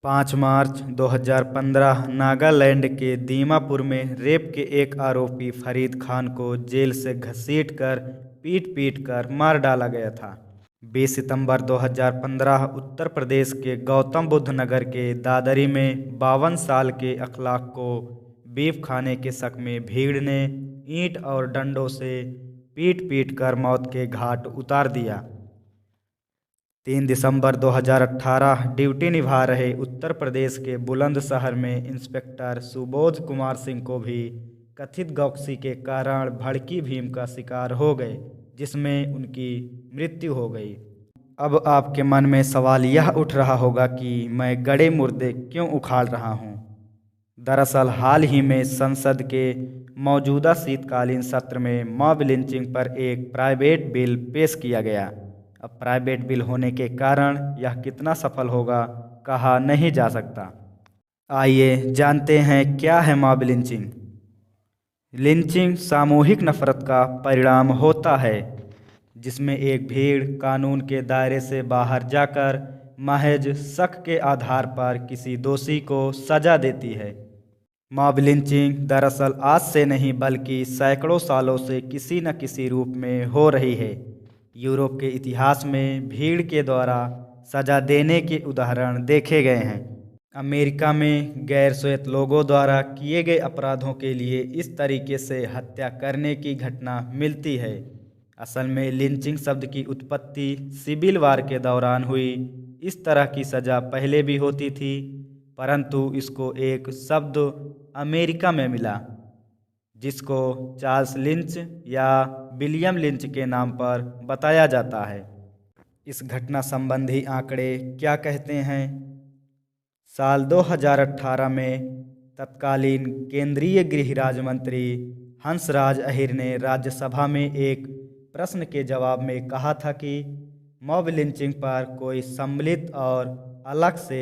5 मार्च 2015 नागालैंड के दीमापुर में रेप के एक आरोपी फरीद खान को जेल से घसीटकर पीट कर मार डाला गया था। 20 सितंबर 2015 उत्तर प्रदेश के गौतम बुद्ध नगर के दादरी में 52 साल के अखलाक को बीफ खाने के शक में भीड़ ने ईंट और डंडों से पीट कर मौत के घाट उतार दिया। 3 दिसंबर 2018 ड्यूटी निभा रहे उत्तर प्रदेश के बुलंदशहर में इंस्पेक्टर सुबोध कुमार सिंह को भी कथित गौकसी के कारण भड़की भीम का शिकार हो गए, जिसमें उनकी मृत्यु हो गई। अब आपके मन में सवाल यह उठ रहा होगा कि मैं गड़े मुर्दे क्यों उखाड़ रहा हूँ। दरअसल हाल ही में संसद के मौजूदा शीतकालीन सत्र में मॉब लिंचिंग पर एक प्राइवेट बिल पेश किया गया। अब प्राइवेट बिल होने के कारण यह कितना सफल होगा कहा नहीं जा सकता। आइए जानते हैं क्या है मॉब लिंचिंग। लिंचिंग सामूहिक नफरत का परिणाम होता है, जिसमें एक भीड़ कानून के दायरे से बाहर जाकर महज शक के आधार पर किसी दोषी को सजा देती है। मॉब लिंचिंग दरअसल आज से नहीं बल्कि सैकड़ों सालों से किसी न किसी रूप में हो रही है। यूरोप के इतिहास में भीड़ के द्वारा सजा देने के उदाहरण देखे गए हैं। अमेरिका में गैर श्वेत लोगों द्वारा किए गए अपराधों के लिए इस तरीके से हत्या करने की घटना मिलती है। असल में लिंचिंग शब्द की उत्पत्ति सिविल वार के दौरान हुई। इस तरह की सज़ा पहले भी होती थी, परंतु इसको एक शब्द अमेरिका में मिला, जिसको चार्ल्स लिंच या विलियम लिंच के नाम पर बताया जाता है। इस घटना संबंधी आंकड़े क्या कहते हैं? साल 2018 में तत्कालीन केंद्रीय गृह राज्य मंत्री हंसराज अहीर ने राज्यसभा में एक प्रश्न के जवाब में कहा था कि मॉब लिंचिंग पर कोई सम्मिलित और अलग से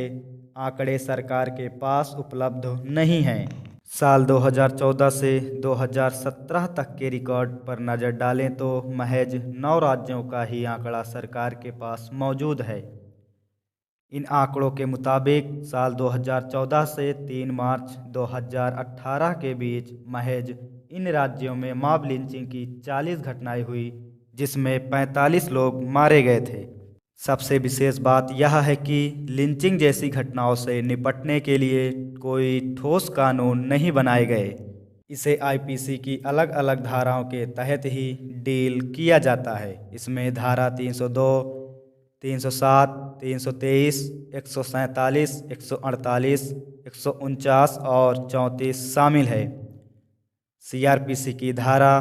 आंकड़े सरकार के पास उपलब्ध नहीं हैं। साल 2014 से 2017 तक के रिकॉर्ड पर नज़र डालें तो महज 9 राज्यों का ही आंकड़ा सरकार के पास मौजूद है। इन आंकड़ों के मुताबिक साल 2014 से 3 मार्च 2018 के बीच महज इन राज्यों में मॉब लिंचिंग की 40 घटनाएं हुई, जिसमें 45 लोग मारे गए थे। सबसे विशेष बात यह है कि लिंचिंग जैसी घटनाओं से निपटने के लिए कोई ठोस कानून नहीं बनाए गए। इसे आईपीसी की अलग अलग धाराओं के तहत ही डील किया जाता है। इसमें धारा 302, 307, 323, 147, 148, 149 और 34 शामिल है। सीआरपीसी की धारा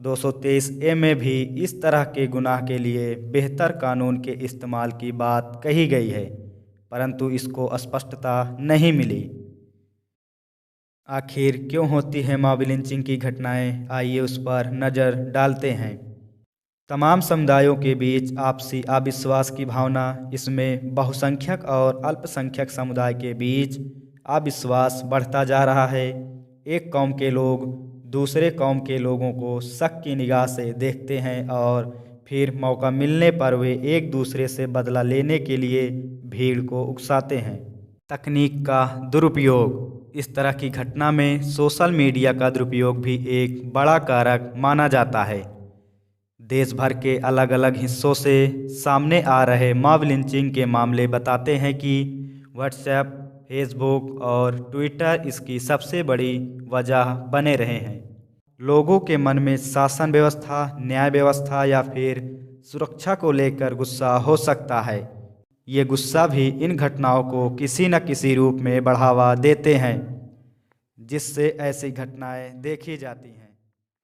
223A में भी इस तरह के गुनाह के लिए बेहतर कानून के इस्तेमाल की बात कही गई है, परंतु इसको स्पष्टता नहीं मिली। आखिर क्यों होती है मॉब लिंचिंग की घटनाएं? आइए उस पर नज़र डालते हैं। तमाम समुदायों के बीच आपसी अविश्वास की भावना। इसमें बहुसंख्यक और अल्पसंख्यक समुदाय के बीच अविश्वास बढ़ता जा रहा है। एक कौम के लोग दूसरे कौम के लोगों को शक की निगाह से देखते हैं और फिर मौका मिलने पर वे एक दूसरे से बदला लेने के लिए भीड़ को उकसाते हैं। तकनीक का दुरुपयोग। इस तरह की घटना में सोशल मीडिया का दुरुपयोग भी एक बड़ा कारक माना जाता है। देश भर के अलग अलग हिस्सों से सामने आ रहे मॉब लिंचिंग के मामले बताते हैं कि व्हाट्सएप, फेसबुक और ट्विटर इसकी सबसे बड़ी वजह बने रहे हैं। लोगों के मन में शासन व्यवस्था, न्याय व्यवस्था या फिर सुरक्षा को लेकर गुस्सा हो सकता है। ये गुस्सा भी इन घटनाओं को किसी न किसी रूप में बढ़ावा देते हैं, जिससे ऐसी घटनाएं देखी जाती हैं।